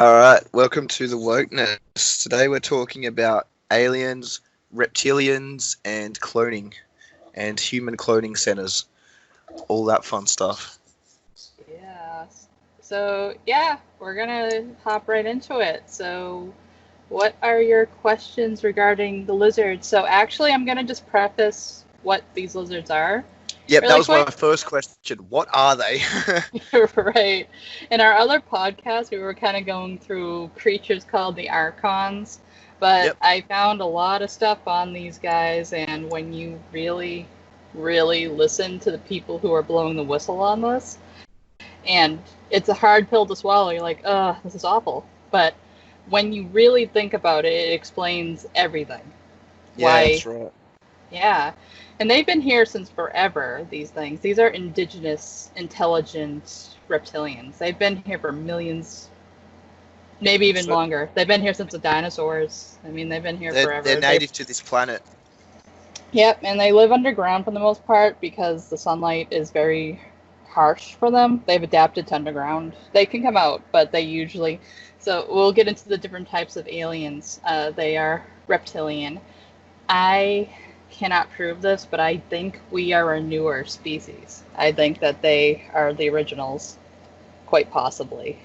All right, welcome to the Wokeness. Today we're talking about aliens, reptilians, and cloning, and human cloning centers, all that fun stuff. Yeah. So, we're gonna hop right into it. So, what are your questions regarding the lizards? So, actually, I'm gonna just preface what these lizards are Yep, that really was my quick. first question. What are they? Right. In our other podcast, we were kind of going through creatures called the archons, but Yep. I found a lot of stuff on these guys, and when you really, really listen to the people who are blowing the whistle on this, and it's a hard pill to swallow. You're like, ugh, this is awful. But when you really think about it, it explains everything. Yeah, Why, that's right. yeah. And they've been here since forever, these things. These are indigenous, intelligent reptilians. They've been here for millions, maybe even So longer. They've been here since the dinosaurs. I mean, they've been here they're forever. They native to this planet. Yep, and they live underground for the most part because the sunlight is very harsh for them. They've adapted to underground. They can come out, but they usually. So we'll get into the different types of aliens. They are reptilian. I cannot prove this, but I think we are a newer species. I think that they are the originals, quite possibly.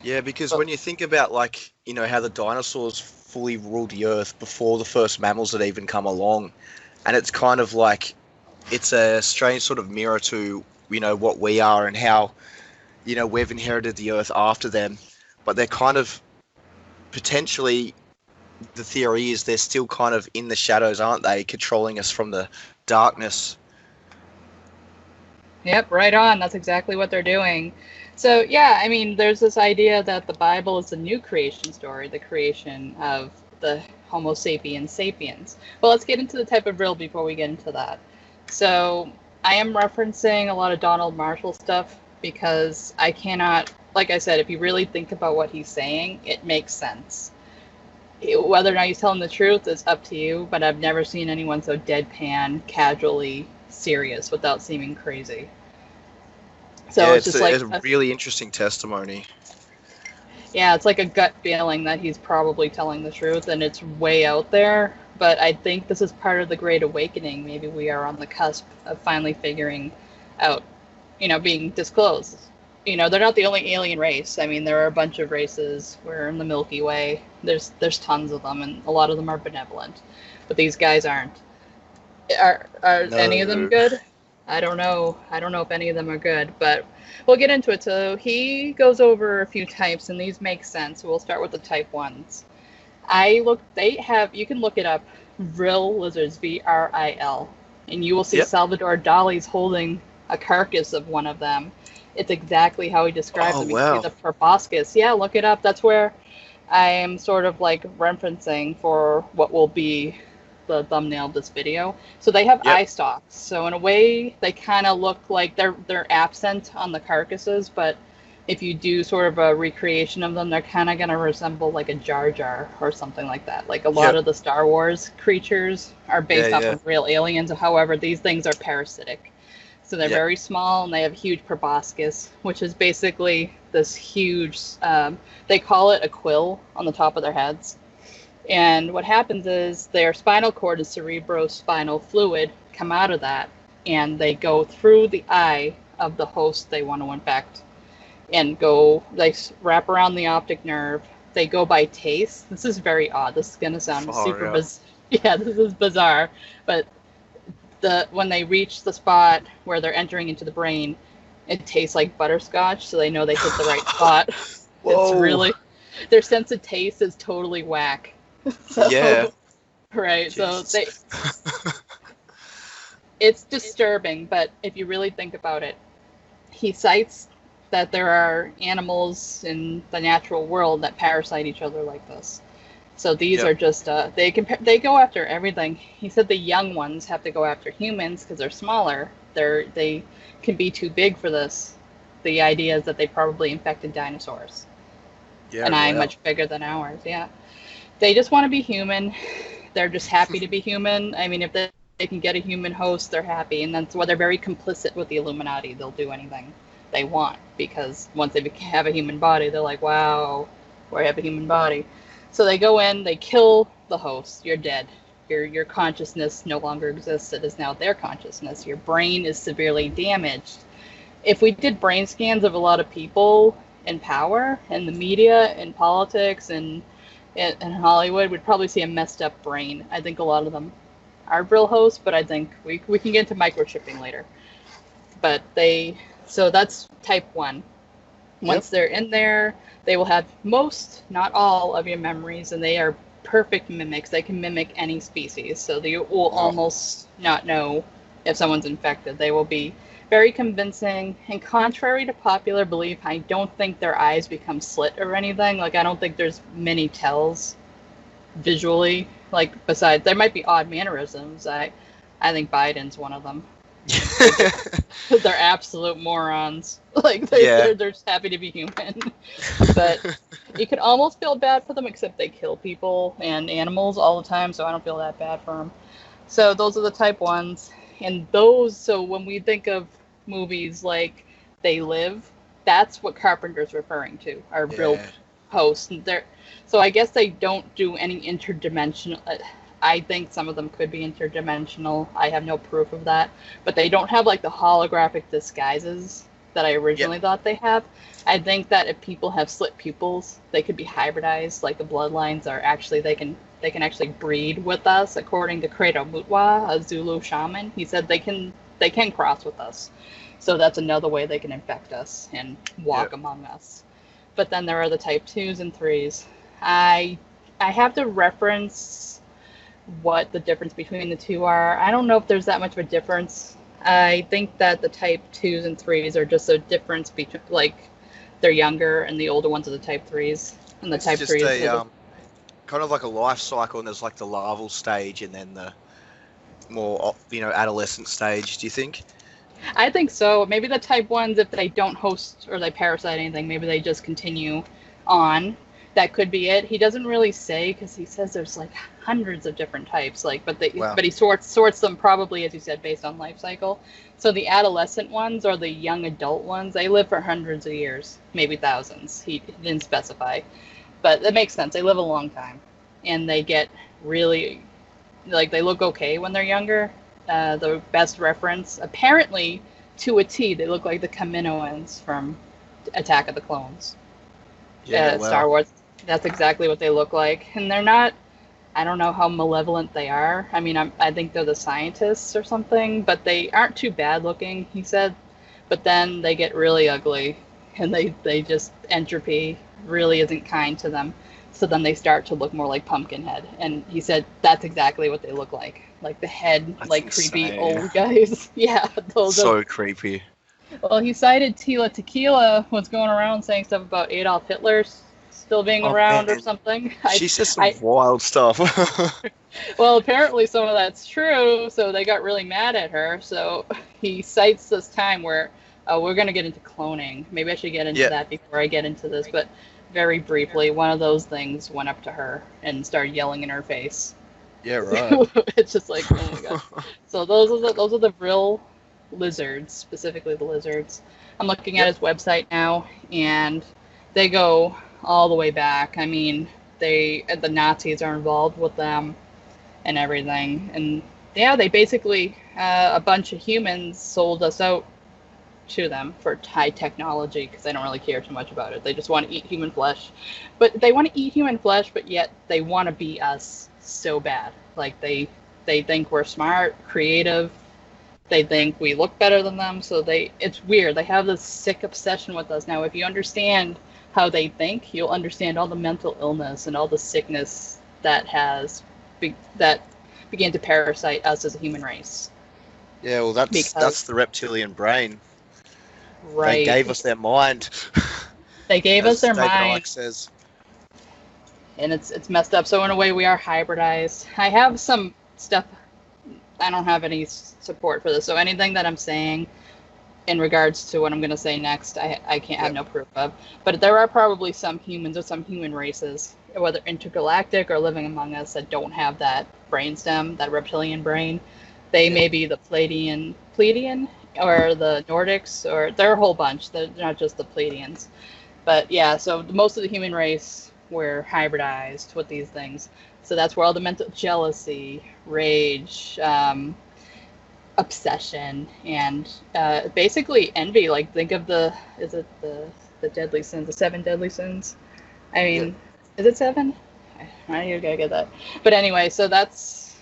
Yeah, because But when you think about how the dinosaurs fully ruled the earth before the first mammals had even come along, and it's kind of like it's a strange sort of mirror to what we are and how we've inherited the earth after them, but they're kind of potentially, the theory is they're still kind of in the shadows, aren't they, controlling us from the darkness. Yep, right on. That's exactly what they're doing. So, yeah, I mean, there's this idea that the Bible is the new creation story, the creation of the Homo sapiens sapiens. Well, let's get into the type of Vril before we get into that. So, I am referencing a lot of Donald Marshall stuff because I cannot, like I said, if you really think about what he's saying, it makes sense. Whether or not he's telling the truth is up to you, but I've never seen anyone so deadpan, casually serious without seeming crazy. So Yeah, it's it's just a, like, it's a really interesting testimony. yeah, it's like a gut feeling that he's probably telling the truth and it's way out there. But I think this is part of the Great Awakening. Maybe we are on the cusp of finally figuring out, being disclosed. They're not the only alien race. I mean, there are a bunch of races. We're in the Milky Way. There's tons of them, and a lot of them are benevolent. But these guys aren't. Are any of them No. good? I don't know. I don't know if any of them are good, but we'll get into it. So he goes over a few types, and these make sense. So we'll start with the type ones. They have, you can look it up, Vril lizards, Vril, and you will see Yep. Salvador Dali's holding a carcass of one of them. It's exactly how he describes Oh, them. You can see wow. the proboscis. Yeah, look it up. That's where I am sort of like referencing for what will be the thumbnail of this video. So they have Yep. eye stalks. So in a way, they kind of look like they're absent on the carcasses, but if you do sort of a recreation of them, they're kind of going to resemble like a Jar Jar or something like that. Like a lot Yep. of the Star Wars creatures are Yeah, based off yeah. of real aliens. However, these things are parasitic. So they're Yep. very small and they have huge proboscis, which is basically this huge, they call it a quill on the top of their heads. And what happens is their spinal cord and cerebrospinal fluid come out of that and they go through the eye of the host they want to infect and they wrap around the optic nerve. They go by taste. This is very odd. This is going to sound Far super out. bizarre. Yeah, this is bizarre. But when they reach the spot where they're entering into the brain, it tastes like butterscotch, so they know they hit the right spot. It's Whoa. really, their sense of taste is totally whack. Yeah. So, right. So Jesus. it's disturbing, but if you really think about it, he cites that there are animals in the natural world that parasite each other like this. So these Yep. are just they go after everything. He said the young ones have to go after humans because they're smaller. They can be too big for this. The idea is that they probably infected dinosaurs, Yeah, an eye wow. much bigger than ours. Yeah, they just want to be human. They're just happy to be human. I mean, if they can get a human host, they're happy, and that's why they're very complicit with the Illuminati. They'll do anything. they want, because once they have a human body, they're like, wow, I have a human body. So they go in, they kill the host. You're dead. Your consciousness no longer exists. It is now their consciousness. Your brain is severely damaged. If we did brain scans of a lot of people in power, in the media, in politics, and in Hollywood, we'd probably see a messed up brain. I think a lot of them are Vril hosts, but I think we can get into microchipping later. But so that's type 1. Once they're in there, they will have most, not all, of your memories, and they are perfect mimics. They can mimic any species, so you will almost not know if someone's infected. They will be very convincing, and contrary to popular belief, I don't think their eyes become slit or anything. Like, I don't think there's many tells visually. Like, besides, there might be odd mannerisms. I think Biden's one of them. They're absolute morons. Like, they're just happy to be human. But you could almost feel bad for them, except they kill people and animals all the time, so I don't feel that bad for them. So those are the type 1s. And so when we think of movies like They Live, that's what Carpenter's referring to, are real hosts. So I guess they don't do any interdimensional. I think some of them could be interdimensional. I have no proof of that. But they don't have like the holographic disguises that I originally thought they have. I think that if people have slit pupils, they could be hybridized. Like the bloodlines are actually, they can actually breed with us. According to Credo Mutwa, a Zulu shaman, he said they can cross with us. So that's another way they can infect us and walk among us. But then there are the type 2s and 3s. I have to reference what the difference between the two are. I don't know if there's that much of a difference. I think that the type 2s and 3s are just a difference between, like, they're younger and the older ones are the type 3s. And the type 3s kind of like a life cycle, and there's like the larval stage and then the more, adolescent stage, do you think? I think so. Maybe the type 1s, if they don't host or they parasite anything, maybe they just continue on. That could be it. He doesn't really say, because he says there's like hundreds of different types. Like, but he sorts them probably, as you said, based on life cycle. So the adolescent ones or the young adult ones, they live for hundreds of years, maybe thousands. He didn't specify, but that makes sense. They live a long time, and they get really, like, they look okay when they're younger. The best reference, apparently, to a T, they look like the Kaminoans from Attack of the Clones. Star Wars. That's exactly what they look like. And they're not, I don't know how malevolent they are. I mean, I think they're the scientists or something, but they aren't too bad looking, he said. But then they get really ugly, and they just, entropy really isn't kind to them. So then they start to look more like Pumpkinhead. And he said that's exactly what they look like. Like the head, that's like insane. Creepy old guys. Yeah. So creepy. Well, he cited Tila Tequila was going around saying stuff about Adolf Hitler still being around or something. She says some wild stuff. Well, apparently some of that's true, so they got really mad at her. So he cites this time where we're going to get into cloning. Maybe I should get into that before I get into this, but very briefly, one of those things went up to her and started yelling in her face. Yeah, right. It's just like, oh my god. So those are the real lizards, specifically the lizards. I'm looking at his website now, and they go all the way back. I mean, the Nazis are involved with them and everything. And yeah, they basically, a bunch of humans sold us out to them for high technology because they don't really care too much about it. They just want to eat human flesh. But they want to eat human flesh, but yet they want to be us so bad. Like, they think we're smart, creative. They think we look better than them. So it's weird. They have this sick obsession with us. Now, if you understand how they think, you'll understand all the mental illness and all the sickness that began to parasite us as a human race. Yeah, well, that's the reptilian brain. Right. They gave us their mind. They gave us their David mind. Icke says. And it's messed up. So in a way, we are hybridized. I have some stuff. I don't have any support for this. So anything that I'm saying in regards to what I'm going to say next, I can't have no proof of. But there are probably some humans or some human races, whether intergalactic or living among us, that don't have that brainstem, that reptilian brain. They may be the Pleiadian or the Nordics, or they're a whole bunch. They're not just the Pleiadians. But yeah, so most of the human race were hybridized with these things. So that's where all the mental jealousy, rage, obsession, and basically envy. Like think of is it the deadly sins, the seven deadly sins? I mean, Yeah. is it seven? I need to get that. But anyway, so that's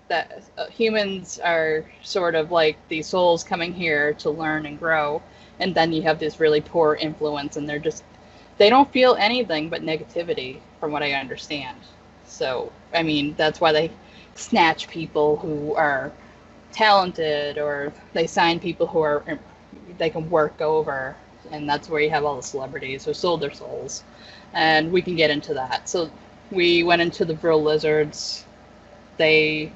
that. Humans are sort of like these souls coming here to learn and grow, and then you have this really poor influence, and they don't feel anything but negativity, from what I understand. So I mean, that's why they snatch people who are talented, or they sign people who are they can work over, and that's where you have all the celebrities who sold their souls, and we can get into that. So we went into the Vril lizards. They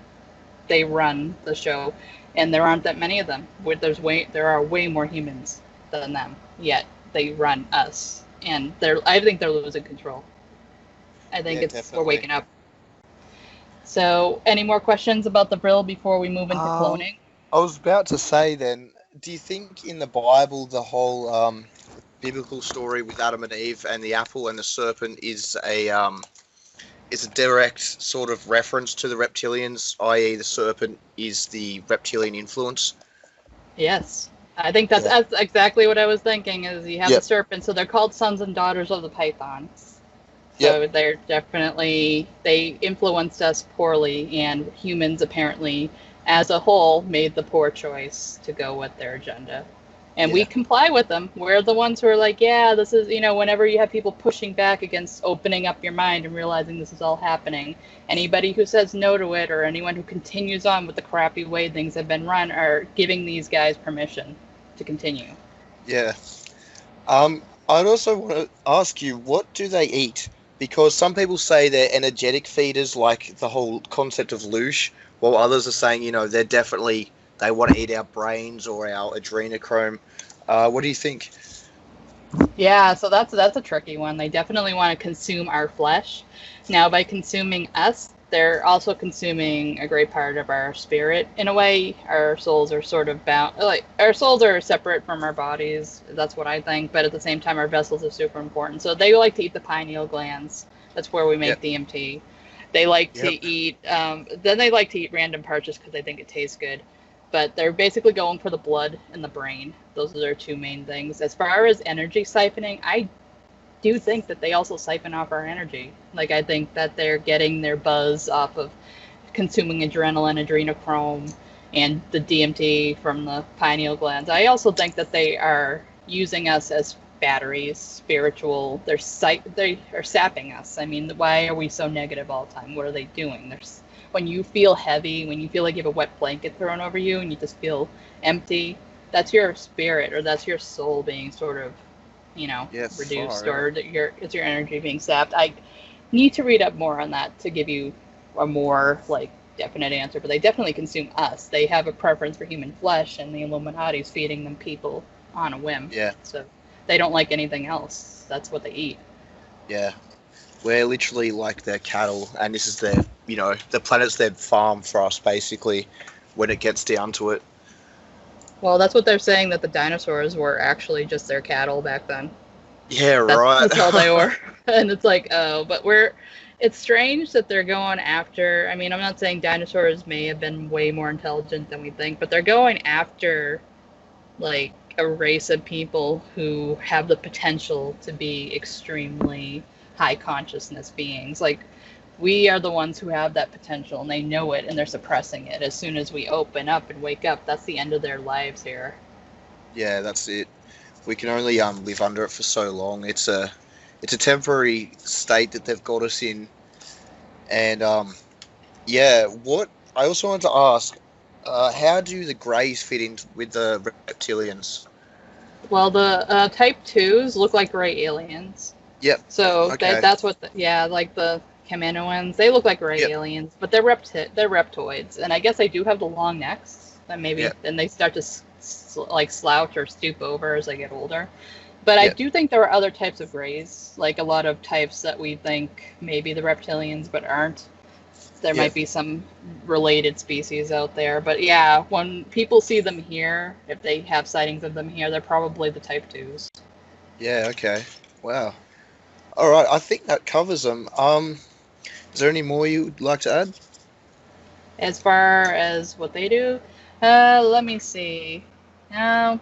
run the show, and there aren't that many of them. There are way more humans than them, yet they run us, and I think they're losing control. I think Yeah, we're definitely. waking up. So, any more questions about the Vril before we move into Um, cloning? I was about to say then, do you think in the Bible the whole biblical story with Adam and Eve and the apple and the serpent is a direct sort of reference to the reptilians, i.e., the serpent is the reptilian influence? Yes. I think Yeah. that's exactly what I was thinking. Is you have the Yep. serpent, so they're called sons and daughters of the python. Yep. So they influenced us poorly, and humans apparently, as a whole, made the poor choice to go with their agenda. And we Yeah. comply with them. We're the ones who are like, yeah, this is, whenever you have people pushing back against opening up your mind and realizing this is all happening, anybody who says no to it, or anyone who continues on with the crappy way things have been run, are giving these guys permission to continue. Yeah. I'd also want to ask you, what do they eat? Because some people say they're energetic feeders, like the whole concept of loosh, while others are saying, they want to eat our brains or our adrenochrome. What do you think? Yeah, so that's a tricky one. They definitely want to consume our flesh. Now, by consuming us, they're also consuming a great part of our spirit. In a way, our souls are sort of bound, like our souls are separate from our bodies. That's what I think. But at the same time, our vessels are super important. So they like to eat the pineal glands. That's where we make Yep. DMT. They like to Yep. eat. Then they like to eat random parts just because they think it tastes good. But they're basically going for the blood and the brain. Those are their two main things. As far as energy siphoning, I do think that they also siphon off our energy. Like, I think that they're getting their buzz off of consuming adrenaline, adrenochrome, and the DMT from the pineal glands. I also think that they are using us as batteries, spiritual. They are sapping us. I mean, why are we so negative all the time? What are they doing? When you feel heavy, when you feel like you have a wet blanket thrown over you, and you just feel empty, that's your spirit, or that's your soul being sort of, Yeah, reduced, far out. or it's your energy being sapped. I need to read up more on that to give you a more like definite answer, but they definitely consume us. They have a preference for human flesh, and the Illuminati's feeding them people on a whim. Yeah. So they don't like anything else. That's what they eat. Yeah. We're literally like their cattle, and this is the planet's their farm for us, basically, when it gets down to it. Well, that's what they're saying, that the dinosaurs were actually just their cattle back then. Yeah, That's right. that's all they were. And it's like, oh, but it's strange that they're going after. I mean, I'm not saying dinosaurs may have been way more intelligent than we think, but they're going after like a race of people who have the potential to be extremely high consciousness beings. Like, we are the ones who have that potential, and they know it, and they're suppressing it. As soon as we open up and wake up, that's the end of their lives here. Yeah, that's it. We can only live under it for so long. It's a temporary state that they've got us in, and yeah. What I also wanted to ask, how do the Greys fit in with the reptilians? Well, the type 2s look like gray aliens. Yep. So Okay. that's what, yeah, like the Kaminoans, they look like gray Yep. aliens, but they're reptoids, and I guess they do have the long necks. That maybe Yep. then they start to like slouch or stoop over as they get older. But I Yep. do think there are other types of grays, like a lot of types that we think maybe the reptilians, but aren't. there might be some related species out there. But yeah, when people see them here, if they have sightings of them here, they're probably the type 2s. Yeah, okay. Wow. All right, I think that covers them. Is there any more you'd like to add? As far as what they do, let me see. I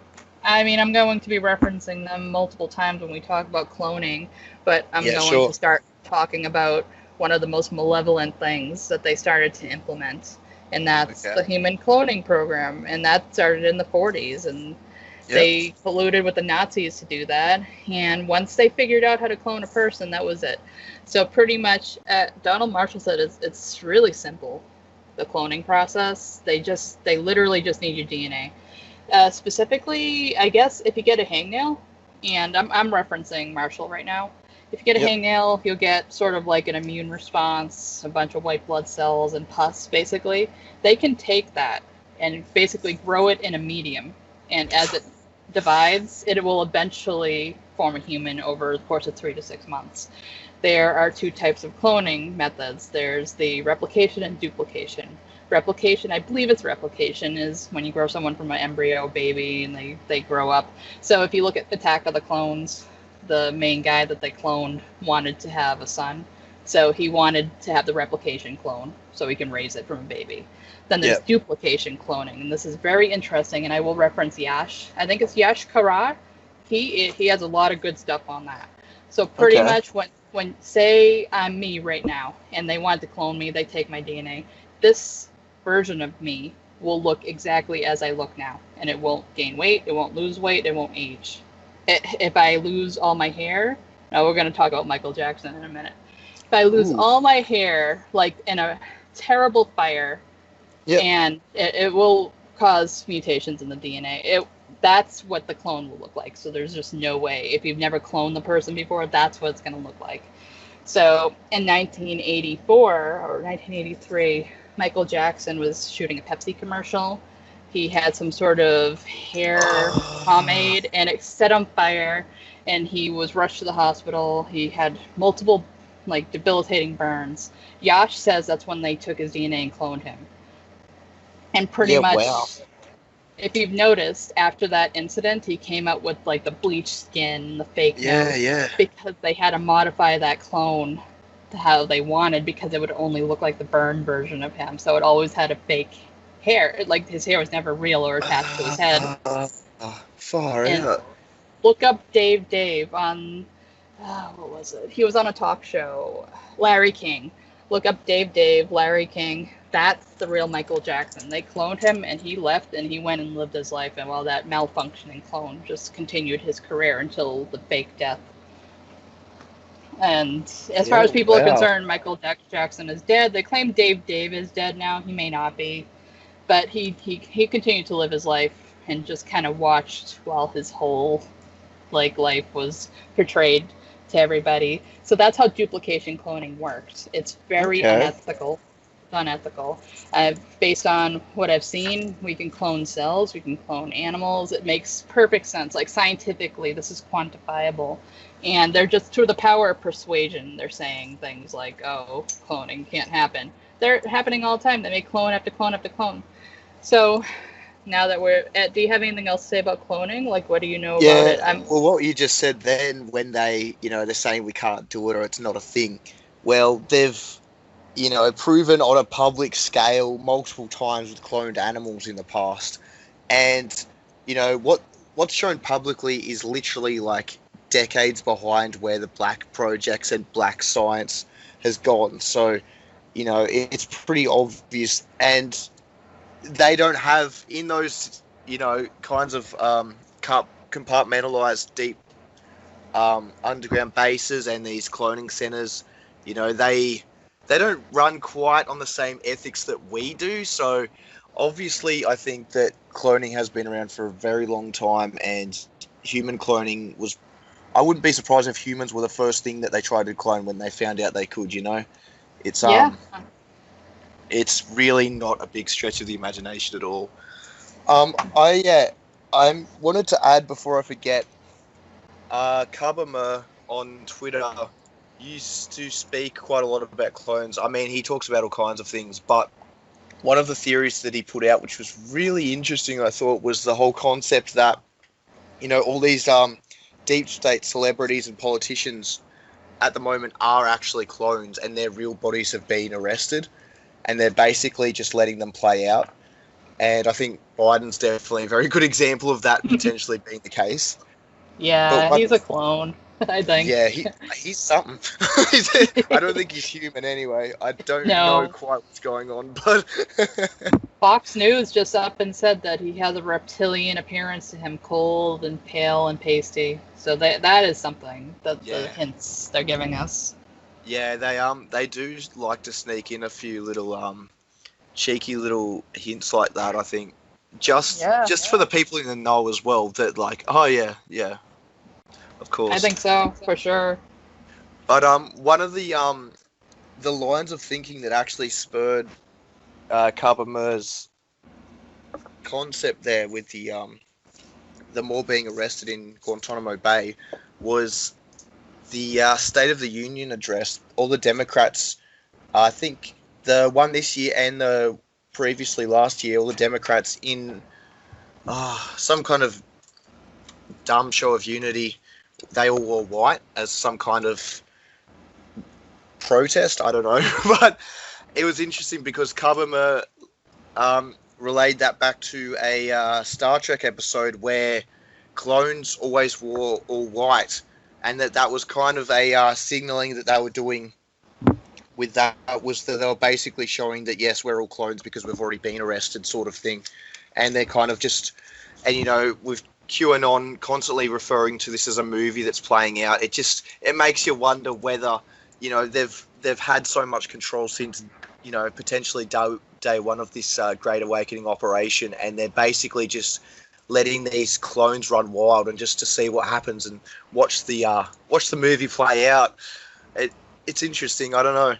mean, I'm going to be referencing them multiple times when we talk about cloning, but I'm Yeah, going sure. to start talking about one of the most malevolent things that they started to implement, and that's Okay. the human cloning program. And that started in the 40s, and Yep. they colluded with the Nazis to do that. And once they figured out how to clone a person, that was it. So pretty much, Donald Marshall said it's really simple, the cloning process. They literally just need your DNA. Specifically, I guess if you get a hangnail, and I'm referencing Marshall right now. If you get a Yep. hangnail, you'll get sort of like an immune response, a bunch of white blood cells and pus, basically. They can take that and basically grow it in a medium. And as it divides, it will eventually form a human over the course of 3 to 6 months. There are two types of cloning methods. There's the replication and duplication. Replication, I believe it's replication, is when you grow someone from an embryo baby and they grow up. So if you look at Attack of the Clones, the main guy that they cloned wanted to have a son. So he wanted to have the replication clone so he can raise it from a baby. Then there's Yep. duplication cloning, and this is very interesting, and I will reference Yash. I think it's Yash Karar. He has a lot of good stuff on that. So pretty Okay. much when say I'm me right now and they want to clone me, they take my DNA. This version of me will look exactly as I look now, and it won't gain weight, it won't lose weight, it won't age. If I lose all my hair, now we're going to talk about Michael Jackson in a minute. If I lose Ooh. all my hair, like in a terrible fire, Yep. and it will cause mutations in the DNA. That's what the clone will look like. So there's just no way. If you've never cloned the person before, that's what it's going to look like. So in 1984 or 1983, Michael Jackson was shooting a Pepsi commercial. He had some sort of hair pomade and it set on fire, and he was rushed to the hospital. He had multiple like debilitating burns. Yash says that's when they took his DNA and cloned him. And pretty Yeah, much, wow. if you've noticed, after that incident, he came out with like the bleached skin, the fake nose, Yeah. because they had to modify that clone to how they wanted, because it would only look like the burned version of him. So it always had a fake hair. Like his hair was never real or attached to his head. Far And out. look up Dave on, what was it? He was on a talk show, Larry King. Look up Dave, Larry King. That's the real Michael Jackson. They cloned him, and he left, and he went and lived his life. And while that malfunctioning clone just continued his career until the fake death. And as far as people are concerned, Michael Jackson is dead. They claim Dave is dead now. He may not be, but he continued to live his life and just kind of watched while his whole like life was portrayed to everybody. So that's how duplication cloning works. It's very unethical. It's unethical. Based on what I've seen, we can clone cells, we can clone animals. It makes perfect sense. Like scientifically, this is quantifiable. And they're just through the power of persuasion, they're saying things like, oh, cloning can't happen. They're happening all the time. They make clone after clone after clone. So now that we're at, do you have anything else to say about cloning? Like, what do you know about it? Well, what you just said then, when they're saying we can't do it or it's not a thing. Well, they've, proven on a public scale multiple times with cloned animals in the past. And, what's shown publicly is literally like decades behind where the black projects and black science has gone. So, it's pretty obvious. And they don't have in those, kinds of compartmentalized deep underground bases and these cloning centers, they don't run quite on the same ethics that we do. So obviously I think that cloning has been around for a very long time, and human cloning was, I wouldn't be surprised if humans were the first thing that they tried to clone when they found out they could. It's it's really not a big stretch of the imagination at all. I wanted to add before I forget, Kabama on Twitter used to speak quite a lot about clones. I mean, he talks about all kinds of things, but one of the theories that he put out, which was really interesting, I thought, was the whole concept that, all these deep state celebrities and politicians at the moment are actually clones, and their real bodies have been arrested, and they're basically just letting them play out. And I think Biden's definitely a very good example of that potentially being the case. But Yeah, he's a clone, I think. yeah, he's something. I don't think he's human anyway. I don't know No. quite what's going on, but Fox News just up and said that he has a reptilian appearance to him, cold and pale and pasty. So that is something that the hints they're giving us. yeah, they do like to sneak in a few little cheeky little hints like that. I think just for the people in the know as well. That like, oh yeah, of course. I think so for sure. But one of the lines of thinking that actually spurred Carbermer's concept there with the more being arrested in Guantanamo Bay was the State of the Union address. All the Democrats, I think the one this year and the previously last year, all the Democrats in some kind of dumb show of unity, they all wore white as some kind of protest. I don't know, but it was interesting because Carbermer relayed that back to a Star Trek episode where clones always wore all white, and that was kind of a signaling that they were doing with that was that they were basically showing that yes, we're all clones because we've already been arrested, sort of thing. And they're kind of just, and with QAnon constantly referring to this as a movie that's playing out, it makes you wonder whether they've had so much control since potentially day one of this Great Awakening operation, and they're basically just letting these clones run wild and just to see what happens and watch the movie play out. It's interesting. I don't know.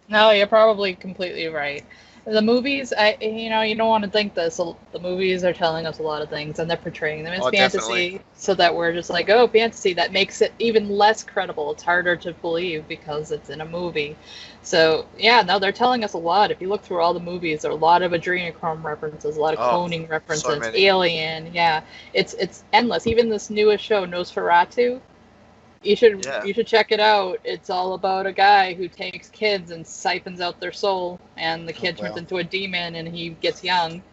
No, you're probably completely right. The movies, you don't want to think this. The movies are telling us a lot of things, and they're portraying them as fantasy, definitely. so that we're just like, oh, fantasy. That makes it even less credible. It's harder to believe because it's in a movie. So yeah, no, they're telling us a lot. If you look through all the movies, there are a lot of adrenochrome references, a lot of cloning references, so many. Alien. Yeah, it's endless. Even this newest show, Nosferatu. You should check it out. It's all about a guy who takes kids and siphons out their soul, and the kid turns into a demon, and he gets young.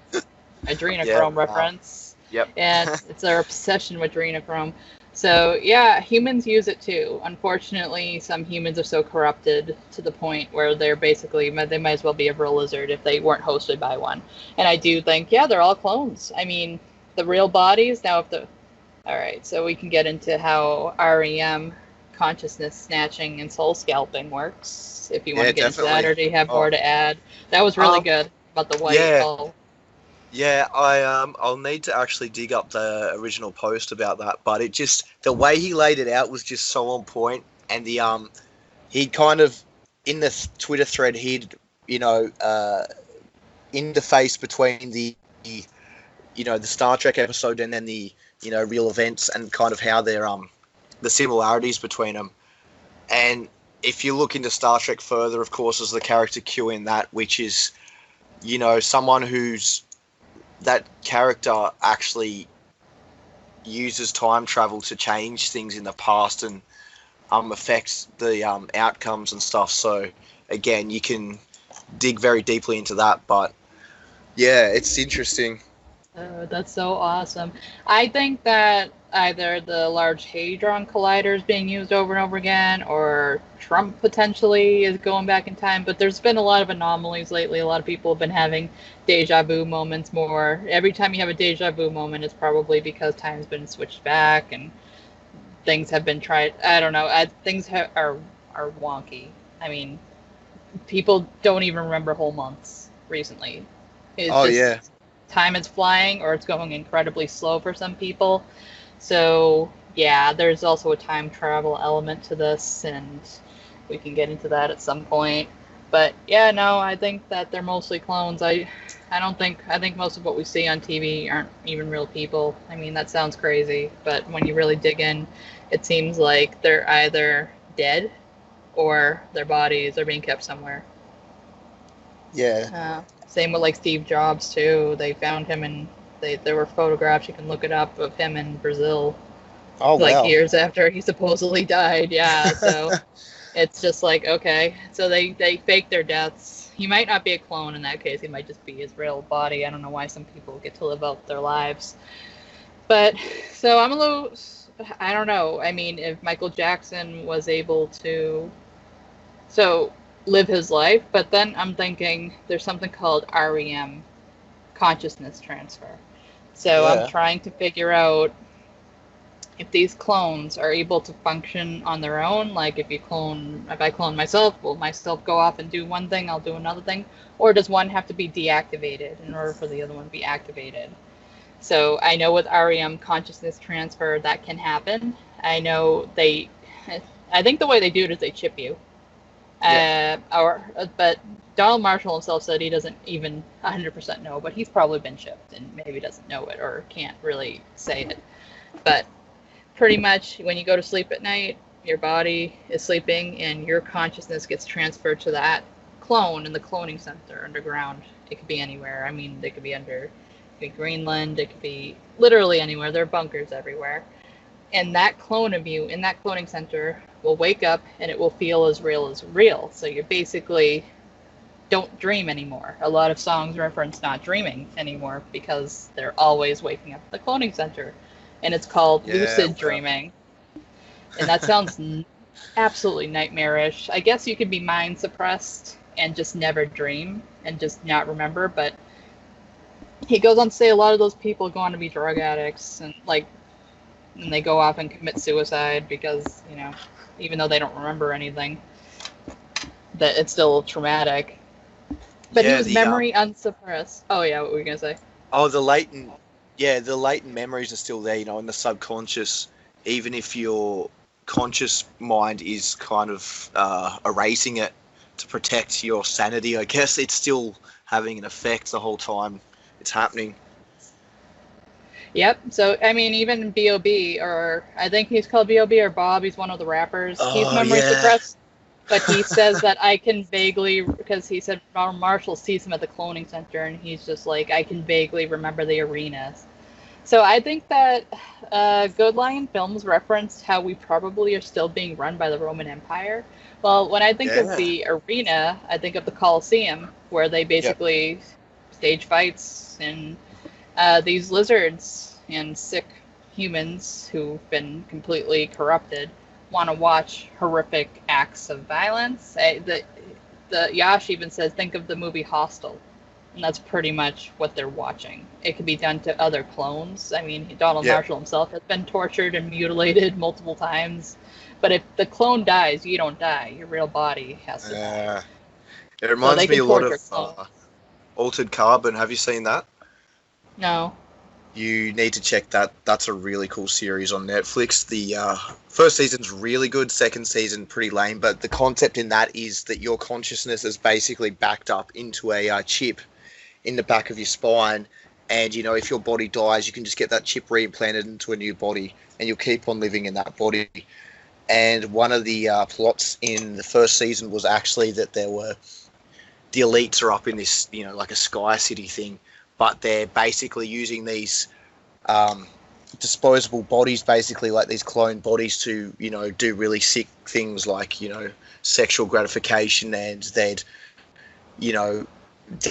Adrenochrome reference. Yep. And it's their obsession with adrenochrome. So yeah, humans use it too. Unfortunately, some humans are so corrupted to the point where they're basically they might as well be a Vril lizard if they weren't hosted by one. And I do think they're all clones. I mean, the real bodies now all right, so we can get into how REM, consciousness snatching and soul scalping works. If you want to get into that, or do you have more to add? That was really good about the white hole. Yeah, I'll need to actually dig up the original post about that, but the way he laid it out was just so on point, and he'd kind of in the Twitter thread he'd interface between the Star Trek episode and then the real events and kind of how they're the similarities between them. And if you look into Star Trek further, of course, is the character Q in that, which is someone who's that character actually uses time travel to change things in the past and affects the outcomes and stuff. So again, you can dig very deeply into that, but yeah, it's interesting. Oh, that's so awesome. I think that either the Large Hadron Collider is being used over and over again, or Trump potentially is going back in time, but there's been a lot of anomalies lately. A lot of people have been having deja vu moments more. Every time you have a deja vu moment, it's probably because time's been switched back and things have been tried. I don't know. Things are wonky. I mean, people don't even remember whole months recently. Yeah. Time is flying, or it's going incredibly slow for some people. So yeah, there's also a time travel element to this, and we can get into that at some point. But yeah, no, I think that they're mostly clones. I think most of what we see on TV aren't even real people. I mean, that sounds crazy, but when you really dig in, it seems like they're either dead or their bodies are being kept somewhere. Yeah. Same with like Steve Jobs too. They found him and there were photographs, you can look it up, of him in Brazil Oh like wow. years after he supposedly died. Yeah, so it's just like, okay, so they fake their deaths. He might not be a clone in that case. He might just be his real body. I don't know why some people get to live out their lives. But so I'm a little, I don't know. I mean, if Michael Jackson was able to so live his life, but then I'm thinking there's something called REM, consciousness transfer. So I'm Yeah. trying to figure out if these clones are able to function on their own. Like if I clone myself, will myself go off and do one thing, I'll do another thing? Or does one have to be deactivated in order for the other one to be activated? So I know with REM consciousness transfer that can happen. I know I think the way they do it is they chip you. Yeah. But Donald Marshall himself said he doesn't even 100% know, but he's probably been chipped and maybe doesn't know it or can't really say it. But pretty much when you go to sleep at night, your body is sleeping and your consciousness gets transferred to that clone in the cloning center underground. It could be anywhere. I mean, it could be Greenland, it could be literally anywhere. There are bunkers everywhere. And that clone of you in that cloning center will wake up and it will feel as real. So you basically don't dream anymore. A lot of songs reference not dreaming anymore because they're always waking up at the cloning center. And it's called Yeah. lucid dreaming. And that sounds absolutely nightmarish. I guess you could be mind suppressed and just never dream and just not remember, but he goes on to say a lot of those people go on to be drug addicts and they go off and commit suicide because, even though they don't remember anything, that it's still traumatic. But he Yeah. was memory unsuppressed. Oh yeah, what were you gonna say? Oh, the latent memories are still there, in the subconscious, even if your conscious mind is kind of erasing it to protect your sanity, I guess it's still having an effect the whole time it's happening. Yep. So I mean, even Bob, or I think he's called Bob or Bob. He's one of the rappers. He's Oh, memory yeah. suppressed, but he says that I can vaguely, because he said Marshall sees him at the cloning center, and he's just like, I can vaguely remember the arenas. So I think that Good Lion Films referenced how we probably are still being run by the Roman Empire. Well, when I think of Yeah. the arena, I think of the Colosseum, where they Yep. basically stage fights and these lizards and sick humans who've been completely corrupted want to watch horrific acts of violence. The Yash even says, think of the movie Hostel. And that's pretty much what they're watching. It can be done to other clones. I mean, Donald Yeah. Marshall himself has been tortured and mutilated multiple times. But if the clone dies, you don't die. Your real body has to die. Uh, it So they reminds me can a lot of torture clones. Altered Carbon. Have you seen that? No. You need to check that. That's a really cool series on Netflix. The first season's really good, second season pretty lame, but the concept in that is that your consciousness is basically backed up into a chip in the back of your spine, and if your body dies, you can just get that chip reimplanted into a new body, and you'll keep on living in that body. And one of the plots in the first season was actually that the elites are up in this, like a sky city thing, but they're basically using these um, disposable bodies, basically like these clone bodies, to do really sick things like sexual gratification, and you know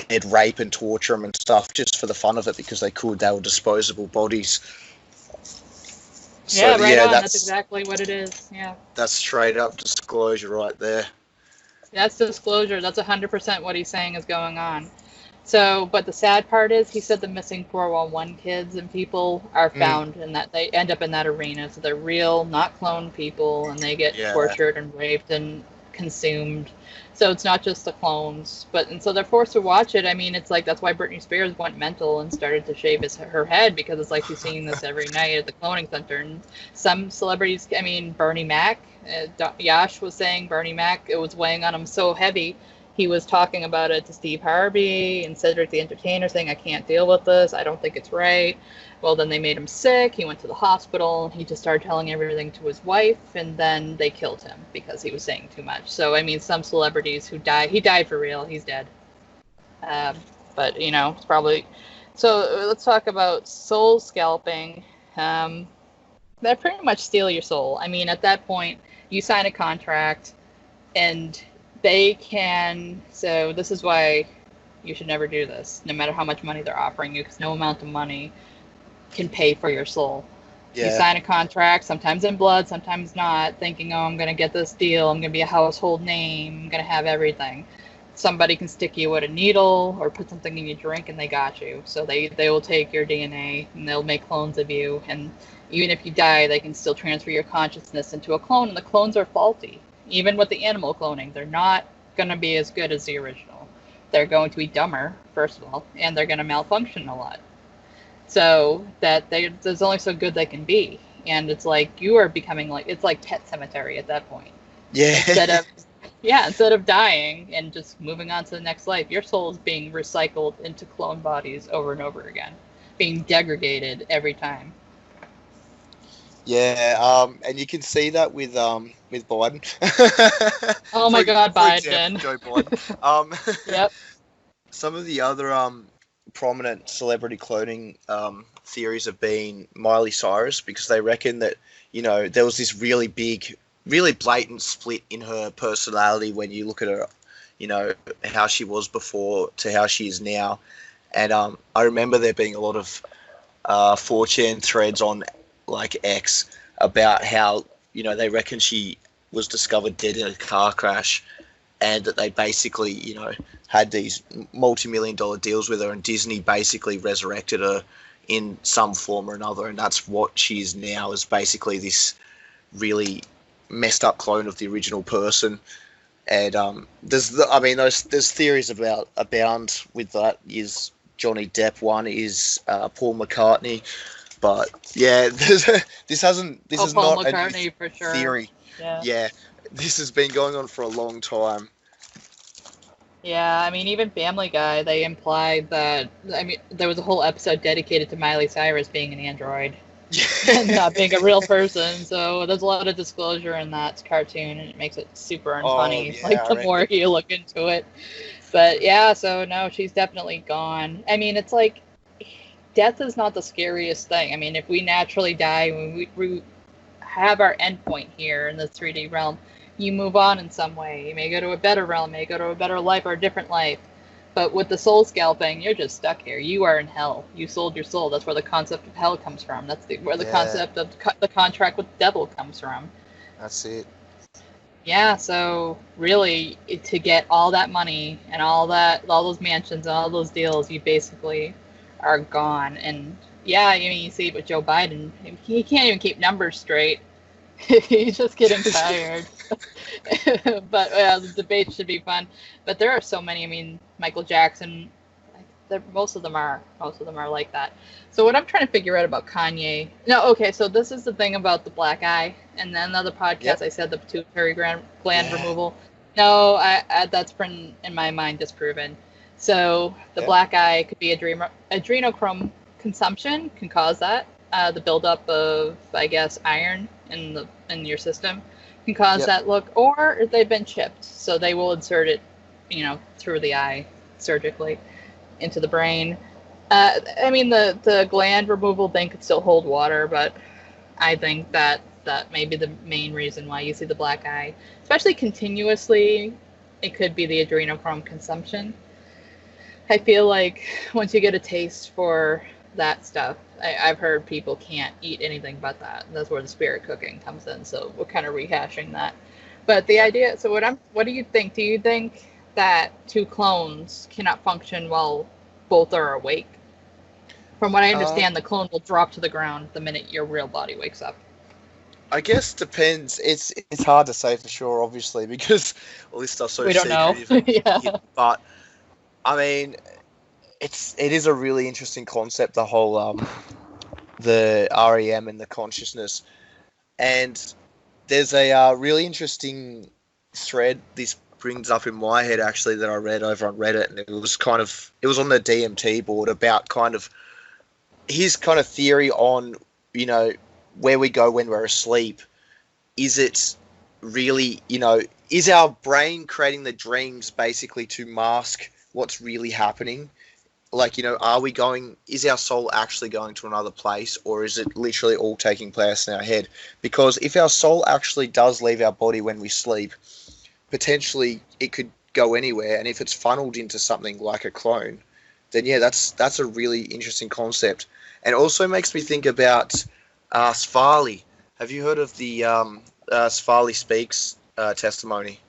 they'd rape and torture them and stuff just for the fun of it because they could. They were disposable bodies. So Yeah, right yeah, on. That's that's exactly what it is. Yeah. that's straight up disclosure right there. That's disclosure. That's 100% what he's saying is going on. So, but the sad part is, he said the missing 411 kids and people are Mm, found, and that they end up in that arena. So they're real, not cloned people, and they get yeah, tortured and raped and consumed. So it's not just the clones, and so they're forced to watch it. I mean, it's like that's why Britney Spears went mental and started to shave her head, because it's like she's seeing this every night at the cloning center. And some celebrities, I mean, Bernie Mac, Yash was saying Bernie Mac, it was weighing on him so heavy he was talking about it to Steve Harvey and Cedric the Entertainer, saying, I can't deal with this. I don't think it's right. Well, then they made him sick. He went to the hospital. He just started telling everything to his wife, and then they killed him because he was saying too much. So, I mean, some celebrities who die, he died for real. He's dead. But, you know, it's probably... So let's talk about soul scalping. They pretty much steal your soul. I mean, at that point, you sign a contract, and they can... So this is why you should never do this, no matter how much money they're offering you, because no amount of money can pay for your soul. Yeah. You sign a contract, sometimes in blood, sometimes not, thinking, oh, I'm going to get this deal, I'm going to be a household name, I'm going to have everything. Somebody can stick you with a needle or put something in your drink and they got you. So they will take your DNA and they'll make clones of you. And even if you die, they can still transfer your consciousness into a clone. And the clones are faulty. Even with the animal cloning, they're not going to be as good as the original. They're going to be dumber, first of all, and they're going to malfunction a lot. So that there's only so good they can be. And it's like you are becoming like, it's like Pet Cemetery at that point. Yeah. Instead of dying and just moving on to the next life, your soul is being recycled into clone bodies over and over again, being degraded every time. Yeah, and you can see that with Biden. Oh my God, Biden. Example, Joe Biden. Yep. Some of the other prominent celebrity cloning theories have been Miley Cyrus, because they reckon that, you know, there was this really big, really blatant split in her personality when you look at her, you know, how she was before to how she is now. And I remember there being a lot of 4chan threads on like X about how, you know, they reckon she was discovered dead in a car crash, and that they basically, you know, had these multi-million-dollar deals with her, and Disney basically resurrected her in some form or another, and that's what she is now, is basically this really messed up clone of the original person. And there's theories abound with that. Is Johnny Depp one? Is Paul McCartney? But yeah, this is Paul not McCartney, a for sure. theory. Yeah, this has been going on for a long time. Yeah, I mean, even Family Guy, they implied that, I mean, there was a whole episode dedicated to Miley Cyrus being an android. And not being a real person, so there's a lot of disclosure in that cartoon, and it makes it super unfunny. Yeah, like the more you look into it, but yeah, so no, she's definitely gone. I mean, it's like death is not the scariest thing. I mean, if we naturally die, when we have our endpoint here in the 3D realm, you move on in some way. You may go to a better realm, may go to a better life or a different life. But with the soul scalping, you're just stuck here. You are in hell. You sold your soul. That's where the concept of hell comes from. That's where the concept of the contract with the devil comes from. That's it. Yeah, so really, to get all that money and all those mansions and all those deals, you basically are gone. And yeah, I mean, you see it with Joe Biden. He can't even keep numbers straight. He's just getting tired. But the debate should be fun. But there are so many. I mean, Michael Jackson. Most of them are like that. So what I'm trying to figure out about Kanye. No, okay. So this is the thing about the black eye. And then another podcast, I said the pituitary gland removal. No, that's been in my mind disproven. So the black eye could be adrenochrome consumption can cause that. The buildup of, I guess, iron in your system can cause that look, or they've been chipped, so they will insert it, you know, through the eye surgically into the brain. I mean, the gland removal thing could still hold water, but I think that may be the main reason why you see the black eye, especially continuously. It could be the adrenochrome consumption. I feel like once you get a taste for that stuff, I've heard people can't eat anything but that. That's where the spirit cooking comes in. So we're kind of rehashing that. But the idea. So what do you think? Do you think that two clones cannot function while both are awake? From what I understand, the clone will drop to the ground the minute your real body wakes up. I guess depends. It's hard to say for sure, obviously, because all this stuff's so secretive. We don't know. But I mean, it is a really interesting concept, the whole the REM and the consciousness. And there's a really interesting thread this brings up in my head actually that I read over on Reddit, and it was on the DMT board about kind of his kind of theory on, you know, where we go when we're asleep. Is it really, you know, is our brain creating the dreams basically to mask what's really happening? Like, you know, is our soul actually going to another place, or is it literally all taking place in our head? Because if our soul actually does leave our body when we sleep, potentially it could go anywhere. And if it's funneled into something like a clone, then yeah, that's a really interesting concept. And it also makes me think about Sfarley. Have you heard of the Sfarley Speaks testimony?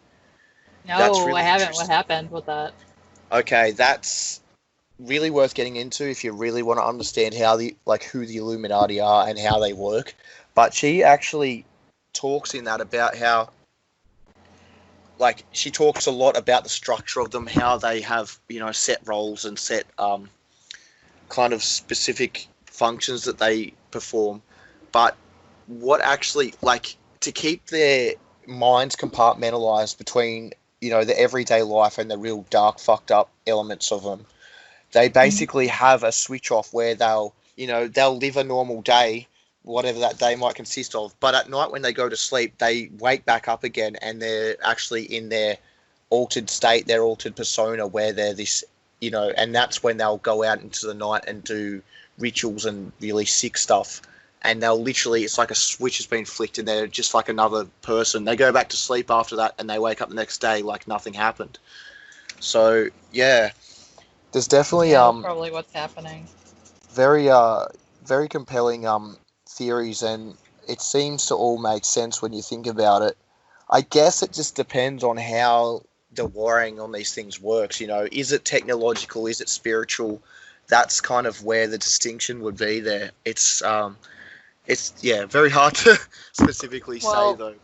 That's No, I really haven't. What interesting. happened with that? Okay, that's really worth getting into if you really want to understand who the Illuminati are and how they work. But she actually talks in that about how, like, she talks a lot about the structure of them, how they have, you know, set roles and set kind of specific functions that they perform. But what actually, like, to keep their minds compartmentalized between, you know, the everyday life and the real dark fucked up elements of them, they Mhm. basically have a switch off where they'll live a normal day, whatever that day might consist of. But at night when they go to sleep, they wake back up again and they're actually in their altered state, their altered persona, where they're this, you know, and that's when they'll go out into the night and do rituals and really sick stuff. And they'll literally, it's like a switch has been flicked and they're just like another person. They go back to sleep after that and they wake up the next day like nothing happened. So, yeah, there's definitely Yeah, that's probably what's happening. very very compelling theories, and it seems to all make sense when you think about it. I guess it just depends on how the wiring on these things works. You know, is it technological? Is it spiritual? That's kind of where the distinction would be there. It's yeah, very hard to specifically say Well, though.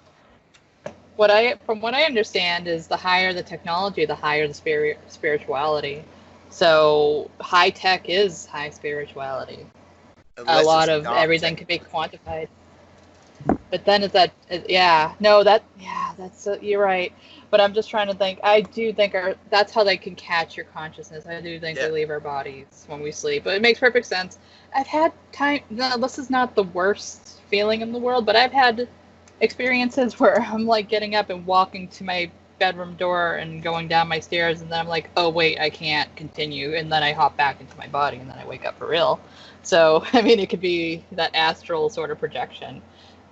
from what I understand is the higher the technology, the higher the spirituality. So high tech is high spirituality. A Unless it's lot of dark everything tech. can be quantified. But then is that yeah, no, that's you're right. But I'm just trying to think. I do think that's how they can catch your consciousness. I do think Yeah, they leave our bodies when we sleep. But it makes perfect sense. I've had time. No, this is not the worst feeling in the world, but I've had experiences where I'm like getting up and walking to my bedroom door and going down my stairs, and then I'm like, oh wait, I can't continue, and then I hop back into my body, and then I wake up for real. So I mean, it could be that astral sort of projection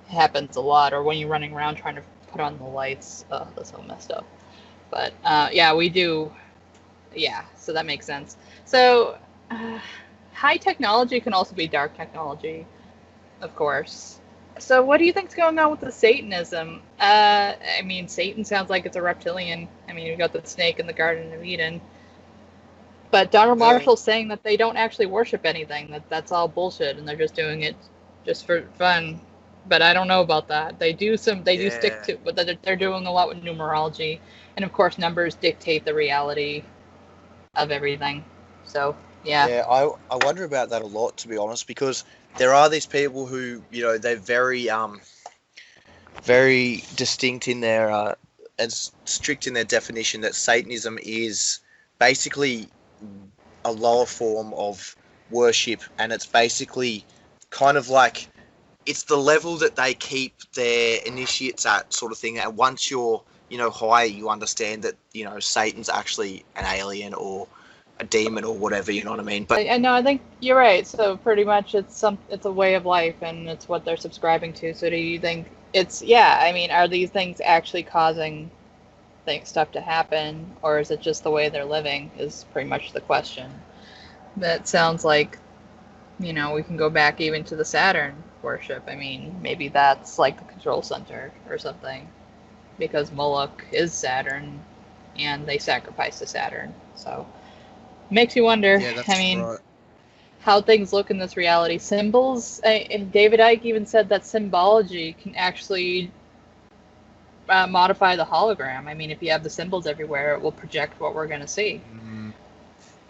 happens a lot, or when you're running around trying to put on the lights. Oh, that's so messed up. But yeah, we do. Yeah, so that makes sense. So high technology can also be dark technology, of course. So what do you think's going on with the Satanism? I mean, Satan sounds like it's a reptilian. I mean, you got the snake in the Garden of Eden. But Donald uh, Marshall's saying that they don't actually worship anything. That's all bullshit, and they're just doing it just for fun. But I don't know about that. They do stick yeah. to, but they're doing a lot with numerology, and of course numbers dictate the reality of everything. So yeah. Yeah, I wonder about that a lot, to be honest, because there are these people who, you know, they're very distinct in their and strict in their definition that Satanism is basically a lower form of worship, and it's basically kind of like it's the level that they keep their initiates at, sort of thing. And once you're, you know, higher, you understand that, you know, Satan's actually an alien or a demon or whatever. You know what I mean? But I know. I think you're right. So pretty much, it's a way of life, and it's what they're subscribing to. So do you think it's yeah? I mean, are these things actually causing stuff to happen, or is it just the way they're living? Is pretty much the question. That sounds like we can go back even to the Saturn worship. I mean, maybe that's like the control center or something, because Moloch is Saturn, and they sacrifice to Saturn. So makes you wonder. yeah, I that's mean, right. how things look in this reality. Symbols. David Icke even said that symbology can actually modify the hologram. I mean, if you have the symbols everywhere, it will project what we're going to see. Mm,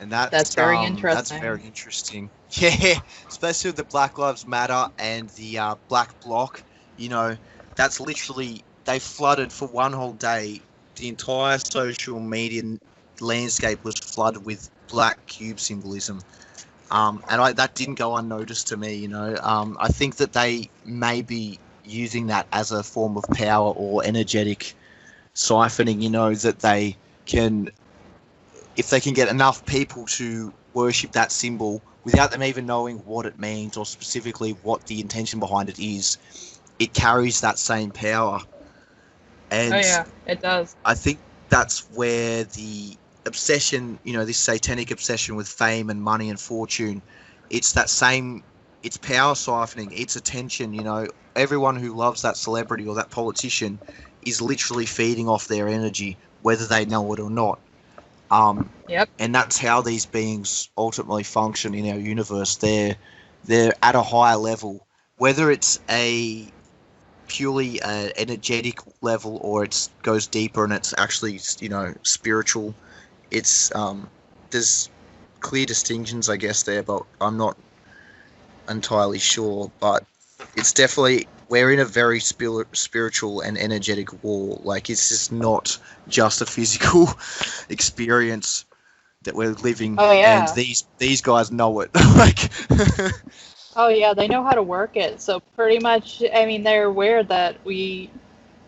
and That's very that's interesting. very interesting. Yeah, especially with the Black Lives Matter and the Black Bloc. You know, that's literally they flooded for one whole day. the entire social media landscape was flooded with black cube symbolism. That didn't go unnoticed to me, I think that they may be using that as a form of power or energetic siphoning, that they can, if they can get enough people to worship that symbol without them even knowing what it means or specifically what the intention behind it is, it carries that same power. And Oh yeah, it does. I think that's where the obsession, this satanic obsession with fame and money and fortune, it's power siphoning, it's attention, everyone who loves that celebrity or that politician is literally feeding off their energy, whether they know it or not. Yep. And that's how these beings ultimately function in our universe. They're at a higher level, whether it's a purely energetic level or it goes deeper and it's actually spiritual. It's there's clear distinctions, I guess, there, but I'm not entirely sure. But it's definitely, we're in a very spiritual and energetic war. Like, it's just not just a physical experience that we're living. Oh yeah. And these guys know it. Like, Oh yeah, they know how to work it. So pretty much, I mean, they're aware that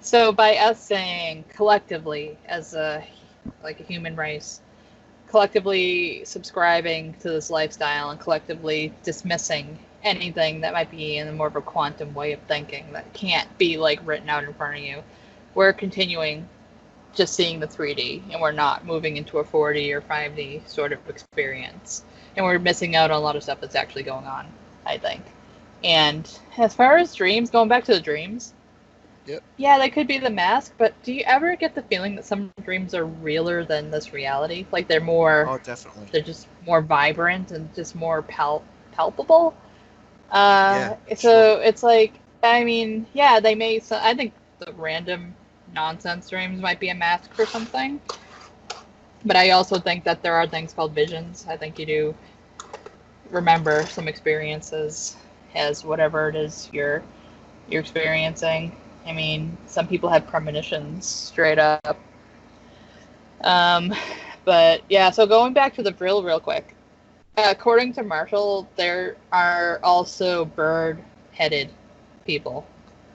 so by us saying collectively as a human race, collectively subscribing to this lifestyle and collectively dismissing anything that might be in more of a quantum way of thinking that can't be written out in front of you, we're continuing just seeing the 3D and we're not moving into a 4D or 5D sort of experience. And we're missing out on a lot of stuff that's actually going on, I think. And as far as dreams, going back to the dreams, yep. Yeah, they could be the mask, but do you ever get the feeling that some dreams are realer than this reality? Like they're more... Oh, definitely. They're just more vibrant and just more palpable? Yeah, So sure. it's like, I mean, yeah, they may... I think the random nonsense dreams might be a mask for something. But I also think that there are things called visions. I think you do remember some experiences as whatever it is you're experiencing. I mean, some people have premonitions straight up. But yeah, so going back to the Vril real quick. According to Marshall, there are also bird-headed people.